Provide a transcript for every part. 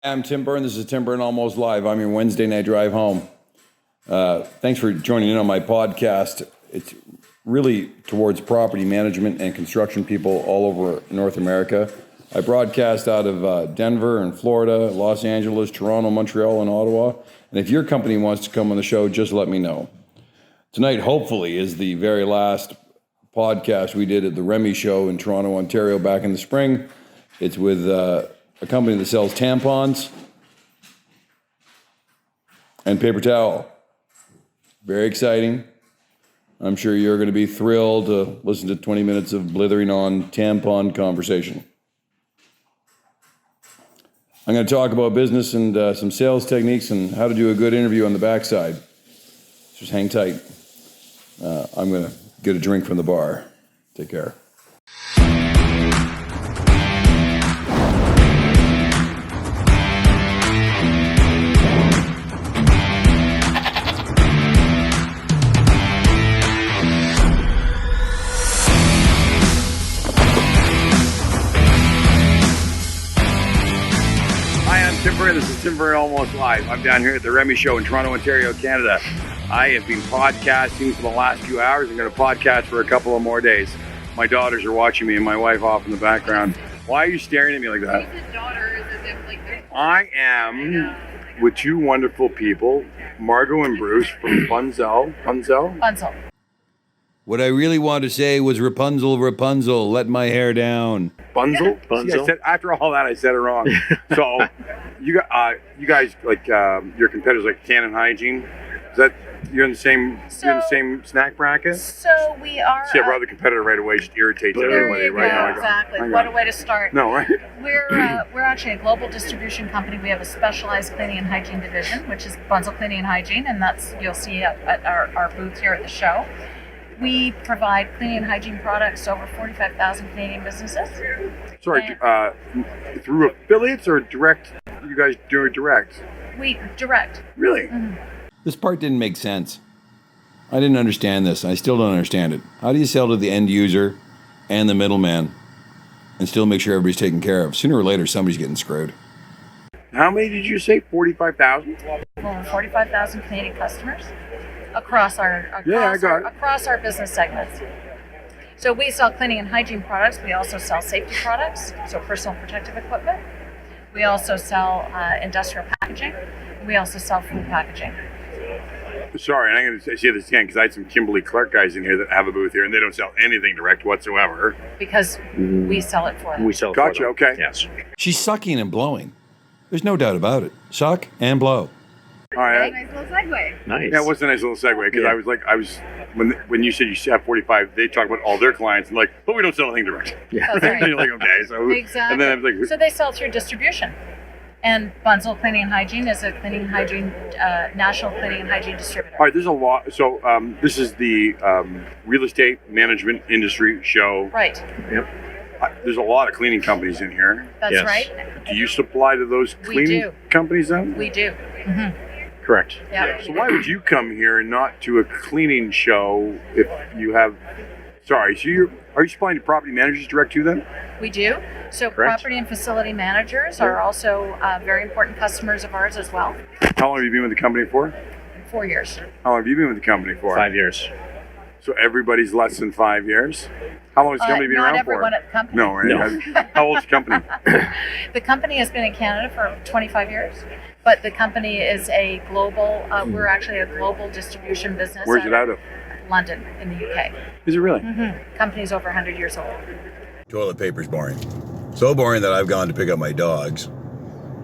I'm Tim Byrne. This is Tim Byrne Almost Live. I'm your Wednesday night drive home. Thanks for joining in on my podcast. It's really towards property management and construction people all over North America. I broadcast out of Denver and Florida, Los Angeles, Toronto, Montreal, and Ottawa. And if your company wants to come on the show, just let me know. Tonight, hopefully, is the very last podcast we did at the Remy Show in Toronto, Ontario back in the spring. It's with a company that sells tampons and paper towel. Very exciting. I'm sure you're going to be thrilled to listen to 20 minutes of blithering on tampon conversation. I'm going to talk about business and some sales techniques and how to do a good interview on the backside. Just hang tight. I'm going to get a drink from the bar. Take care. Tim Byrne. This is Tim Byrne Almost Live. I'm down here at the Remy Show in Toronto, Ontario, Canada. I have been podcasting for the last few hours. I'm going to podcast for a couple of more days. My daughters are watching me and my wife off in the background. Why are you staring at me like that? I am with two wonderful people, Margot and Bruce from Bunzel. What I really wanted to say was Rapunzel, let my hair down. Bunzel? See, I said, after all that, I said it wrong. So, you guys, like, your competitors, like Cannon Hygiene, is that, you're in the same snack bracket? So we are... See, our other competitor right away just irritates everybody right now. Exactly. What a way to start. No, right? We're actually a global distribution company. We have a specialized cleaning and hygiene division, which is Bunzel Cleaning and Hygiene, and that's, you'll see at our booth here at the show. We provide cleaning and hygiene products to over 45,000 Canadian businesses. Sorry, through affiliates or direct? You guys do it direct? We direct. Really? Mm-hmm. This part didn't make sense. I didn't understand this. I still don't understand it. How do you sell to the end user and the middleman and still make sure everybody's taken care of? Sooner or later, somebody's getting screwed. How many did you say? 45,000? Over 45,000 Canadian customers across our business segments. So we sell cleaning and hygiene products. We also sell safety products, so personal protective equipment. We also sell industrial packaging. We also sell food packaging. Sorry, and I'm going to say this again because I had some Kimberly-Clark guys in here that have a booth here, and they don't sell anything direct whatsoever. Because we sell it for them. We sell it Gotcha, for them. okay. Yes. She's sucking and blowing. There's no doubt about it. Suck and blow. All right. Nice little segue. Nice. Yeah, it was a nice little segue because I was when you said you have 45, they talk about all their clients and like, but we don't sell anything direct. Yeah. That's right. And you're like, okay, so Exactly. and then I was like, so they sell through distribution. And Bunzel Cleaning and Hygiene is a cleaning and hygiene national cleaning and hygiene distributor. all right, there's a lot. So this is the real estate management industry show. Right. Yep. There's a lot of cleaning companies in here. That's Yes. right. Do you supply to those We cleaning do. companies then? We do. Mm-hmm. Correct. Yeah. So why would you come here and not to a cleaning show if you have? Sorry, so are you supplying to property managers direct to them? We do. So Correct. property and facility managers are also very important customers of ours as well. How long have you been with the company for? 4 years. How long have you been with the company for? 5 years. So everybody's less than 5 years? How long has the company been not around everyone for? at the company. No, right? No. How old's the company? The company has been in Canada for 25 years, but the company is a global, we're actually a global distribution business. Where's it out of? London, in the UK. Is it really? Mm-hmm. Company's over 100 years old. Toilet paper's boring. So boring that I've gone to pick up my dogs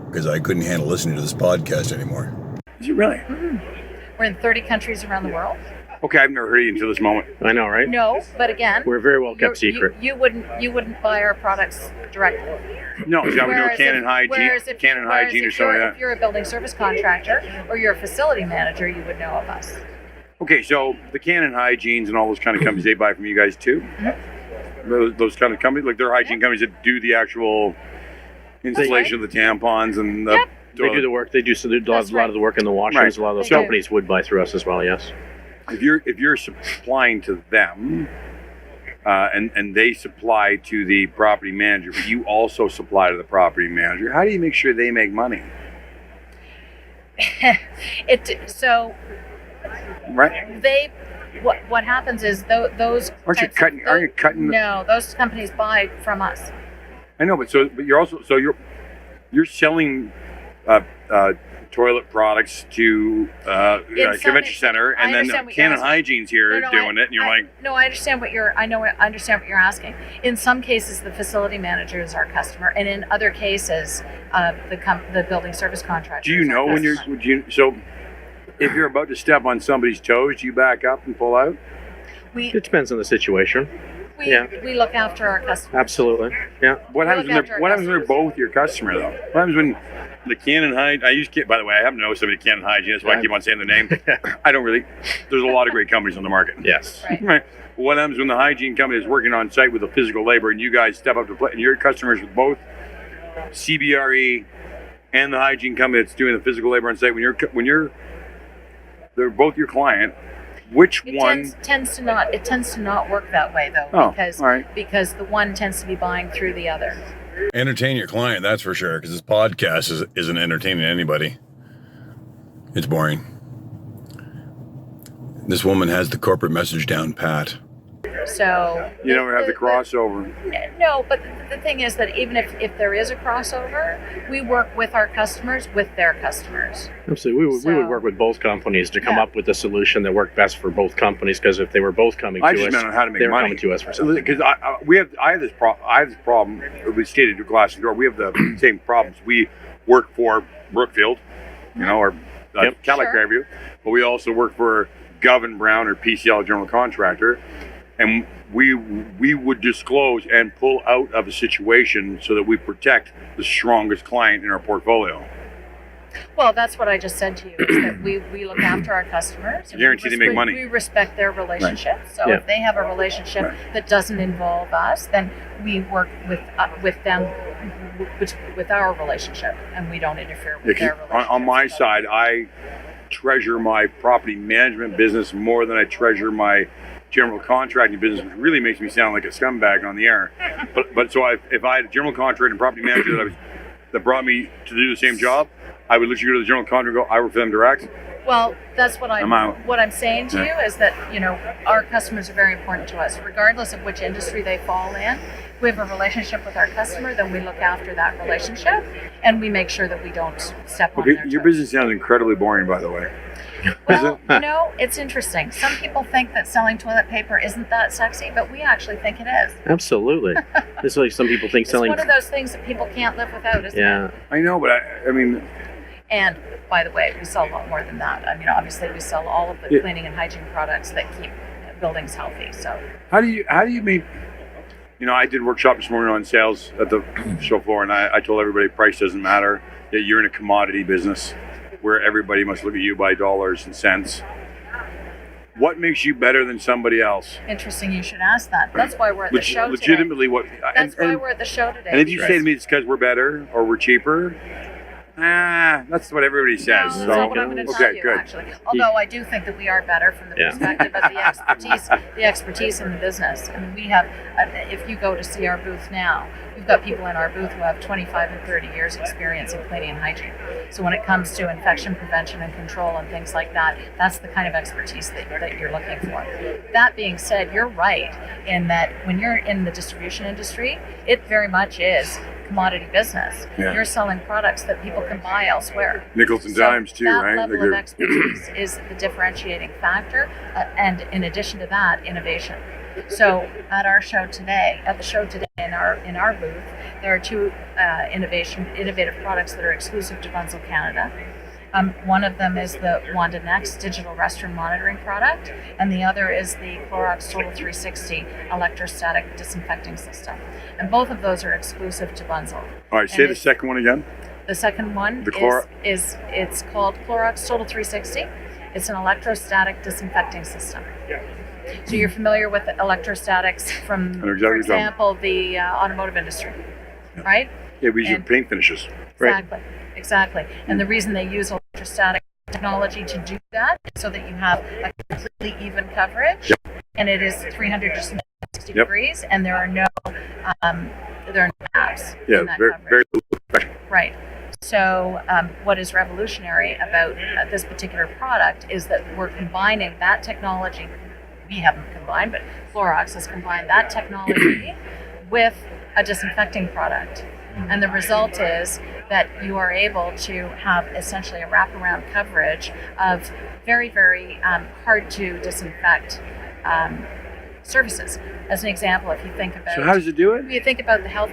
because I couldn't handle listening to this podcast anymore. Is it really? Mm-hmm. We're in 30 countries around the world. Okay, I've never heard of you until this moment. I know, right? No, but again, We're a very well kept secret. You wouldn't buy our products directly. No, see, I would know Whereas Cannon Hygiene or something like that. If you're a building service contractor or you're a facility manager, you would know of us. Okay, so the Cannon Hygienes and all those kind of companies, they buy from you guys too? Mm-hmm. Those kind of companies, like they're hygiene companies that do the actual installation of the tampons and the... Yep. They do the work. They do a lot of the work in the washrooms. Right. A lot of those They do. companies would buy through us as well. Yes. If you're supplying to them, and they supply to the property manager, but you also supply to the property manager. How do you make sure they make money? Right. What happens is those aren't you cutting? No, those companies buy from us. I know, but you're selling toilet products to convention center, and then Canon Hygiene's here doing it, and you're like, no, I understand what you're asking. In some cases, the facility manager is our customer, and in other cases, the building service contractor. Do you know when if you're about to step on somebody's toes, do you back up and pull out? It depends on the situation. We look after our customers. Absolutely. Yeah. What happens when they're both your customer, though? What happens when the Canon Hygiene? By the way, I happen to know somebody at Canon Hygiene. That's why I keep on saying the name. I don't really. There's a lot of great companies on the market. Yes. Right. What happens when the hygiene company is working on site with the physical labor, and you guys step up to play, and your customers with both CBRE and the hygiene company that's doing the physical labor on site? They're both your client. Which one tends to not work that way, though, because the one tends to be buying through the other. Entertain your client, that's for sure, because this podcast isn't entertaining anybody. It's boring. This woman has the corporate message down pat. So you never have the crossover. No, but the thing is that even if there is a crossover, we work with our customers with their customers. Absolutely, we would work with both companies to come up with a solution that worked best for both companies. Because if they were both coming to us, meant on how to make they were money. coming to us for something. Because I have this problem. We stated to glass and door. We have the same problems. We work for Brookfield, or Cadillac Fairview, but we also work for Govern Brown or PCL General Contractor. And we would disclose and pull out of a situation so that we protect the strongest client in our portfolio. Well, that's what I just said to you, is that we look after our customers. Guarantee they make money. We respect their relationship. Right. So if they have a relationship that doesn't involve us, then we work with them with our relationship, and we don't interfere with their relationship. On my side, I treasure my property management business more than I treasure my general contracting business, which really makes me sound like a scumbag on the air. But so if I had a general contractor and property manager that brought me to do the same job, I would literally go to the general contractor and go, I work for them direct. Well, that's what I'm saying to you is that, our customers are very important to us, regardless of which industry they fall in. If we have a relationship with our customer, then we look after that relationship, and we make sure that we don't step on their toes. Your business sounds incredibly boring, by the way. Well, it's interesting. Some people think that selling toilet paper isn't that sexy, but we actually think it is. Absolutely. It's like some people think selling... It's one of those things that people can't live without, isn't it? I know, but I mean... And, by the way, we sell a lot more than that. I mean, obviously, we sell all of the cleaning and hygiene products that keep buildings healthy, so... How do you make... I did workshop this morning on sales at the show floor, and I told everybody price doesn't matter, that you're in a commodity business where everybody must look at you by dollars and cents. What makes you better than somebody else? Interesting you should ask that. That's why we're at the show today. Legitimately, That's why we're at the show today. And if you say to me it's because we're better or we're cheaper, that's what everybody says. No, that's not what I'm going to tell you, actually. Although I do think that we are better from the perspective of the expertise in the business. I mean, we have, if you go to see our booth now, we've got people in our booth who have 25 and 30 years experience in cleaning and hygiene. So when it comes to infection prevention and control and things like that, that's the kind of expertise that you're looking for. That being said, you're right in that when you're in the distribution industry, it very much is commodity business. You're selling products that people can buy elsewhere. Nickels and dimes too, right? That level of expertise is the differentiating factor, and in addition to that, innovation. So at the show today, in our booth, there are two innovative products that are exclusive to Bunzl Canada. One of them is the Wanda Next digital restroom monitoring product, and the other is the Clorox Total 360 electrostatic disinfecting system. And both of those are exclusive to Bunzl. All right, say the second one again. The second one is it's called Clorox Total 360. It's an electrostatic disinfecting system. So you're familiar with electrostatics from, for example, the automotive industry, right? Yeah, we use paint finishes. Exactly. And the reason they use electrostatic technology to do that so that you have a completely even coverage. Yep. And it is 360 Yep. degrees, and there are no gaps Yeah, in that very, coverage. very Right. So what is revolutionary about this particular product is that we're combining that technology. We haven't combined, but Clorox has combined that technology with a disinfecting product. And the result is that you are able to have essentially a wraparound coverage of very, very hard to disinfect surfaces. As an example, if you think about So how does it do it? if you think about the health,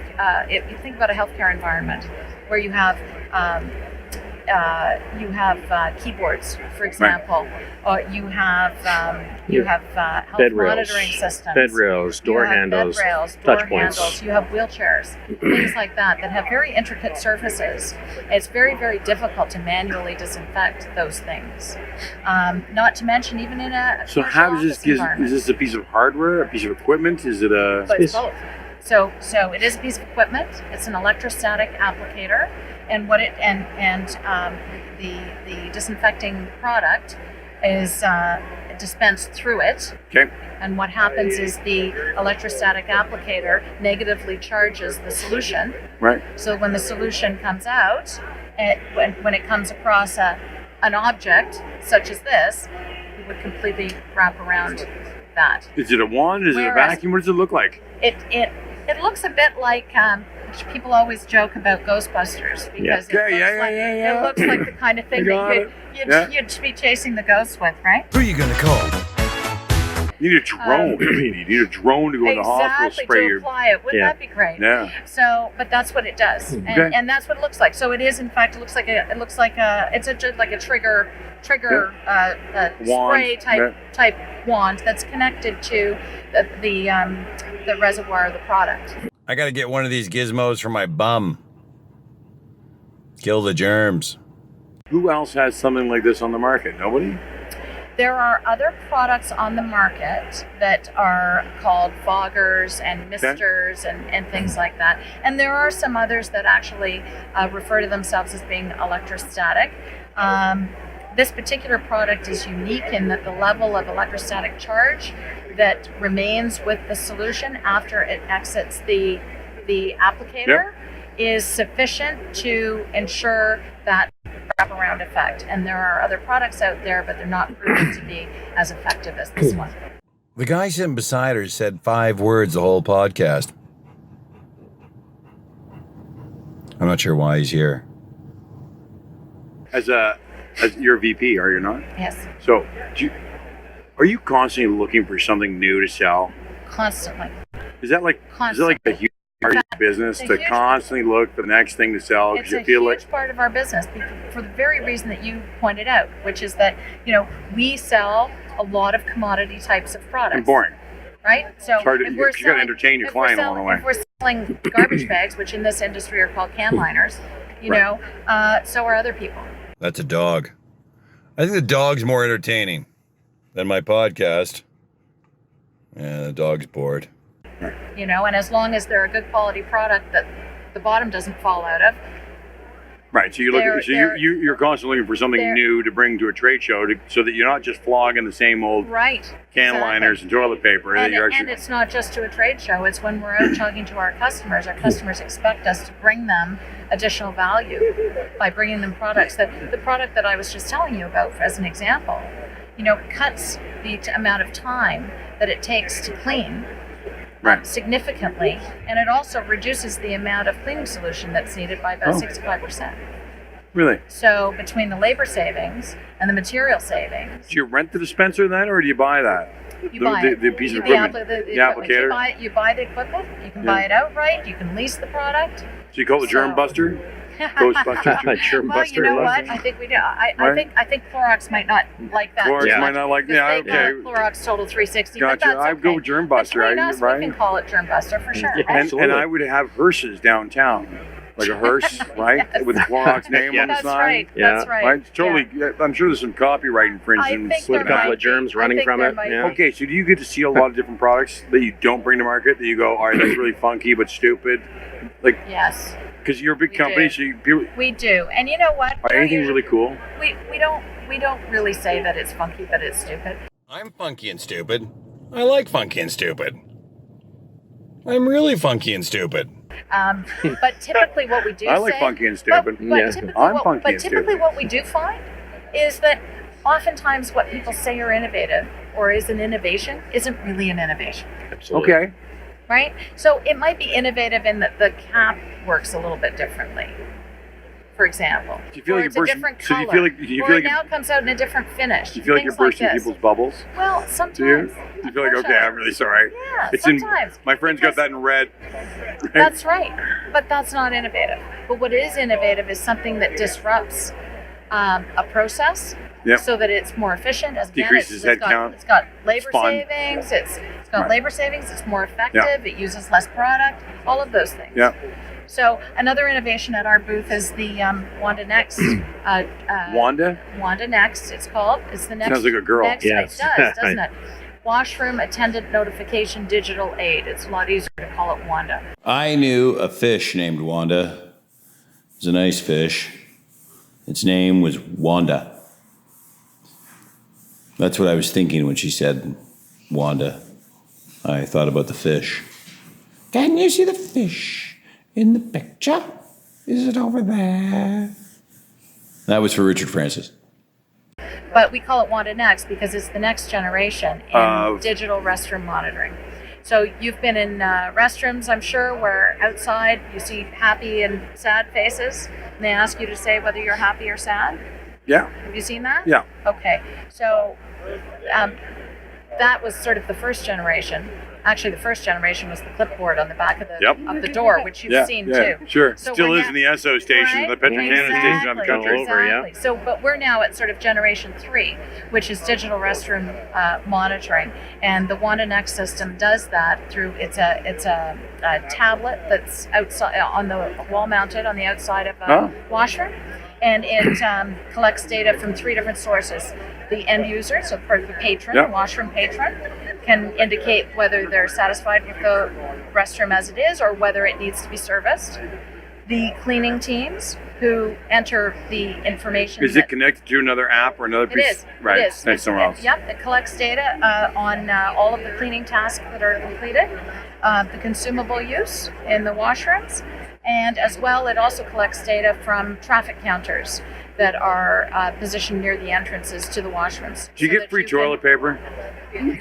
if you think about a healthcare environment where you have keyboards, for example, or you have health Bed rails, monitoring systems, bed rails, door handles, bed rails, touch door points. handles. You have wheelchairs, things like that have very intricate surfaces. It's very, very difficult to manually disinfect those things. Not to mention even in a So commercial how does this office give? environment. Is this a piece of hardware, a piece of equipment? Is it a? But it's both. So it is a piece of equipment. It's an electrostatic applicator, and the disinfecting product is dispensed through it. Okay. And what happens is the electrostatic applicator negatively charges the solution. Right. So when the solution comes out, when it comes across an object such as this, it would completely wrap around that. Is it a wand? Is it a Whereas- vacuum? What does it look like? It looks a bit like people always joke about Ghostbusters because Yeah. it looks like the kind of thing I got that you'd be chasing the ghosts with, right? Who are you gonna call? You need a drone. You need a drone to go in the hospital, Exactly, spray to your. apply it. Wouldn't Yeah. that be great? Yeah. So, but that's what it does, Okay. and that's what it looks like. So it is, in fact, it's a trigger Wand. spray type wand that's connected to the reservoir of the product. I gotta get one of these gizmos for my bum. Kill the germs. Who else has something like this on the market? Nobody. There are other products on the market that are called foggers and misters and things like that. And there are some others that actually refer to themselves as being electrostatic. This particular product is unique in that the level of electrostatic charge that remains with the solution after it exits the applicator is sufficient to ensure that wraparound effect. And there are other products out there, but they're not proven to be as effective as this one. The guy sitting beside her said 5 words the whole podcast. I'm not sure why he's here. As you're a VP, are you not? Yes, So, are you constantly looking for something new to sell? constantly. Is that like a huge part of your business It's a to huge- constantly look for the next thing to sell? It's Because you a feel huge part of our business for the very reason that you pointed out, which is that, we sell a lot of commodity types of products. and boring. Right? So It's hard to- if we're you gotta selling- entertain your if we're client along the way. If we're selling garbage bags, which in this industry are called can liners, so are other people. That's a dog. I think the dog's more entertaining than my podcast. Yeah, the dog's bored. And as long as they're a good quality product that the bottom doesn't fall out of, Right. So you're constantly looking for something they're- new to bring to a trade show, so that you're not just flogging the same old right? can exactly. liners and toilet paper. that And, you're and actually, it's not just to a trade show, it's when we're out talking to our customers. Our customers expect us to bring them additional value by bringing them products. The product that I was just telling you about, as an example, cuts the amount of time that it takes to clean Right. significantly, and it also reduces the amount of cleaning solution that's needed by about 65%. Really? So between the labor savings and the material savings, Do you rent the dispenser then, or do you buy that? you buy it. The piece of The equipment. the The equipment. applicator? You buy the equipment. You can Yeah. buy it outright. You can lease the product. So you call it Germ So- Buster? Ghostbuster? Germ Well, buster. you know love what? I think we do. I think Clorox might not like that. Clorox too Yeah. might much not like. because Yeah. they call Okay. it Clorox Total 360. But Gotcha. that's I'd go okay. with Germ Buster. Between us, Right? we can call it Germ Buster for sure. Yeah. Right? And I would have hearses downtown, like a hearse, right, Yes. with the Clorox name on the That's sign. right. Yeah. That's right. Right? Totally. I'm sure there's some copyright I infringements. think With a there couple might of germs be. running I think from there it, might yeah. be. Okay, so do you get to see a lot of different products that you don't bring to market that you go, all right, that's really funky but stupid? Like, Yes. Because you're a big We company, do. so you We do. And you know what? are anything really cool? We don't really say that it's funky, but it's stupid. I'm funky and stupid. I like funky and stupid. I'm really funky and stupid. But typically what we do I like say, funky and stupid. But Yeah. typically, I'm what, funky but and typically stupid. what we do find is that oftentimes what people say are innovative or is an innovation isn't really an innovation, Absolutely. Okay. right? So it might be innovative in that the cap works a little bit differently, for example. Do you feel or like it's you're a bursting? different So color. you feel like or it now comes out in a different finish. you feel like you're things like bursting this. people's bubbles? Well, Do you? sometimes. You feel like, okay, I'm really sorry. Yeah, It's sometimes. in my friend's got Because- that in red. That's right. But that's not innovative. But what is innovative is something that disrupts a process Yep. so that it's more efficient. As again, Decreases it's got, headcount. It's got labor It's fun. savings. It's got Right. labor savings. It's more effective. It uses less product. All of those things. Yeah. So another innovation at our booth is the Wanda Next. Wanda? Wanda Next, it's called. It's the next. Sounds like a girl. Next, Yes. It does, doesn't it? Washroom Attendant Notification Digital Aid. It's a lot easier to call it Wanda. I knew a fish named Wanda. It was a nice fish. Its name was Wanda. That's what I was thinking when she said Wanda. I thought about the fish. Can you see the fish in the picture? Is it over there? That was for Richard Francis. But we call it Wanda Next because it's the next generation in Of- digital restroom monitoring. So you've been in restrooms, I'm sure, where outside you see happy and sad faces, and they ask you to say whether you're happy or sad. Yeah. Have you seen that? Yeah. Okay. So that was sort of the first generation. Actually, the first generation was the clipboard on the back of the Yep. door, which you've Yeah. seen yeah. too. Sure. So Still we're is now- in the Esso station, Right? the Petrocana station on the country. All over, yeah. Exactly. So, but we're now at sort of generation 3, which is digital restroom monitoring, and the Wanda Next system does that through it's a tablet that's outside on the wall mounted on the outside of a Oh. washroom, and it collects data from 3 different sources. The end user, so for the patron, Yeah. the washroom patron, can indicate whether they're satisfied with the restroom as it is or whether it needs to be serviced. The cleaning teams who enter the information. Is it connected to another app or another It piece? is. Right. It is. That's somewhere else. Yep. It collects data on all of the cleaning tasks that are completed, the consumable use in the washrooms, and as well, it also collects data from traffic counters that are positioned near the entrances to the washrooms. Do you so get that free can- toilet paper? Do you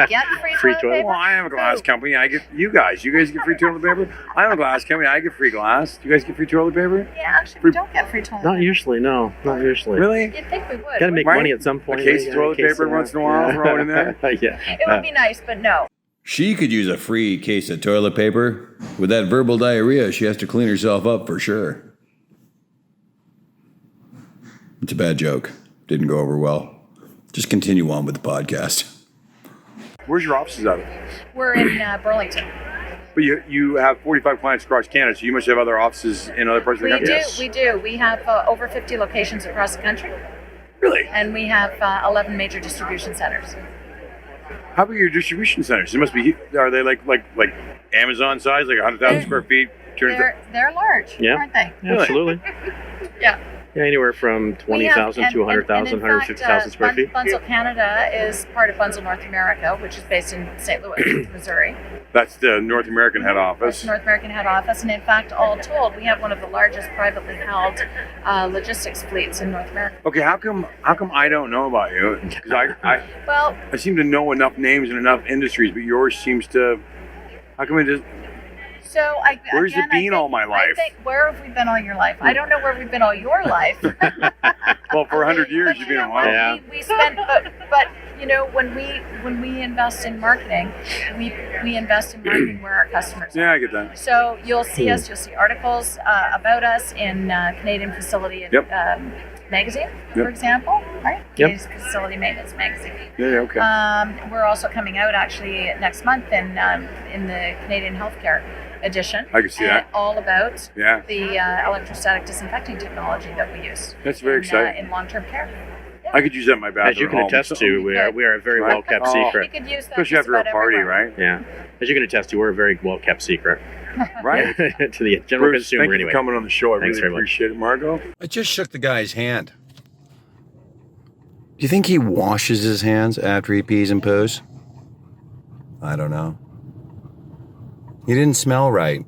get free, Free toilet toilet- paper? Well, I have a glass company. I get you guys. You guys get free toilet paper. I have a glass company. I get free glass. Do you guys get free toilet paper? Yeah, actually, we don't get free toilet Not paper. usually, no. Not usually. Really? You'd think we would. Gotta make Right? money at some point. A case of toilet case paper once in a while, throw it in there. Yeah. It would be nice, but no. She could use a free case of toilet paper. With that verbal diarrhea, she has to clean herself up for sure. It's a bad joke. Didn't go over well. Just continue on with the podcast. Where's your offices out of? We're in Burlington. But you have 45 clients across Canada, so you must have other offices in other parts of the We country. do. Yes. We do. We have over 50 locations across the country, Really? and we have 11 major distribution centers. How about your distribution centers? They must be. Are they like Amazon size, like 100,000 square feet? 200,000? They're large, Yeah. aren't they? Yeah, absolutely. Yeah. Yeah, anywhere from 20,000 to 100,000, 150,000 square feet. Bunzl Canada is part of Bunzl North America, which is based in St. Louis, Missouri. That's the North American head That's office. North American head office, and in fact, all told, we have one of the largest privately held logistics fleets in North America. Okay, how come I don't know about you? Because Well, I seem to know enough names and enough industries, but yours seems to. How come it just? so Where's it again, been all my life? I think, where have we been all your life? I don't know where we've been all your life. Well, for 100 years But you've you been know a what? while. Yeah. We spend, but you know, when we invest in marketing, we invest in marketing where our customers are. Yeah, I get that. So you'll see us, you'll see articles about us in Canadian Facility Yep. Magazine, Yep. for example, right? Yep. Canadian Facility Maintenance Magazine. Yeah, okay. We're also coming out actually next month in the Canadian Healthcare edition. I can see that. All about Yeah. the electrostatic disinfecting technology that we use. That's very exciting. In long-term care. I could use that in my bathroom. As you can at home. attest to, we are a very Right. well kept Oh. We secret. could use that Especially just after a about party, everywhere. right? Yeah. As you can attest to, we're a very well kept secret. Right? to the general Bruce, consumer thank you anyway. for coming on the show. I Thanks really very much. appreciate it, Margot. I just shook the guy's hand. Do you think he washes his hands after he pees and poos? I don't know. He didn't smell right.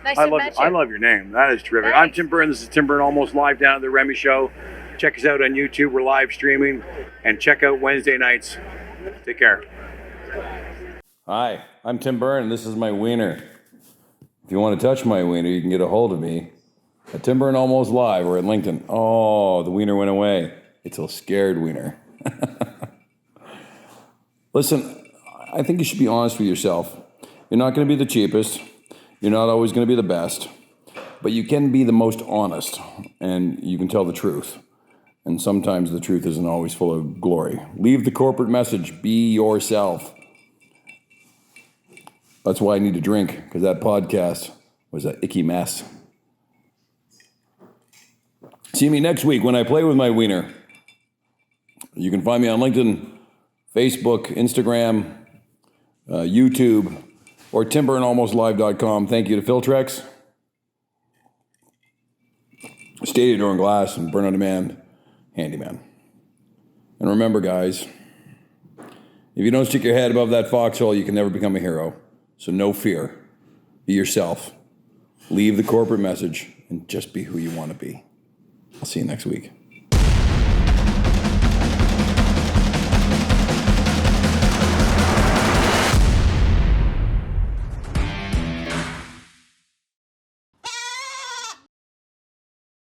Nice to meet you. I love your name. That is terrific. Thanks. I'm Tim Byrne. This is Tim Byrne Almost Live down at the Remy Show. Check us out on YouTube. We're live streaming. And check out Wednesday nights. Take care. Hi, I'm Tim Byrne, and this is my wiener. If you want to touch my wiener, you can get a hold of me at Tim Byrne Almost Live or at LinkedIn. Oh, the wiener went away. It's a scared wiener. Listen, I think you should be honest with yourself. You're not going to be the cheapest. You're not always going to be the best. But you can be the most honest, and you can tell the truth. And sometimes the truth isn't always full of glory. Leave the corporate message. Be yourself. That's why I need to drink, because that podcast was an icky mess. See me next week when I play with my wiener. You can find me on LinkedIn, Facebook, Instagram, YouTube, or timburnealmostlive.com. Thank you to Filtrex, Stadia Door and Glass, and Burn On Demand Handyman. And remember, guys, if you don't stick your head above that foxhole, you can never become a hero. So no fear. Be yourself. Leave the corporate message and just be who you want to be. I'll see you next week.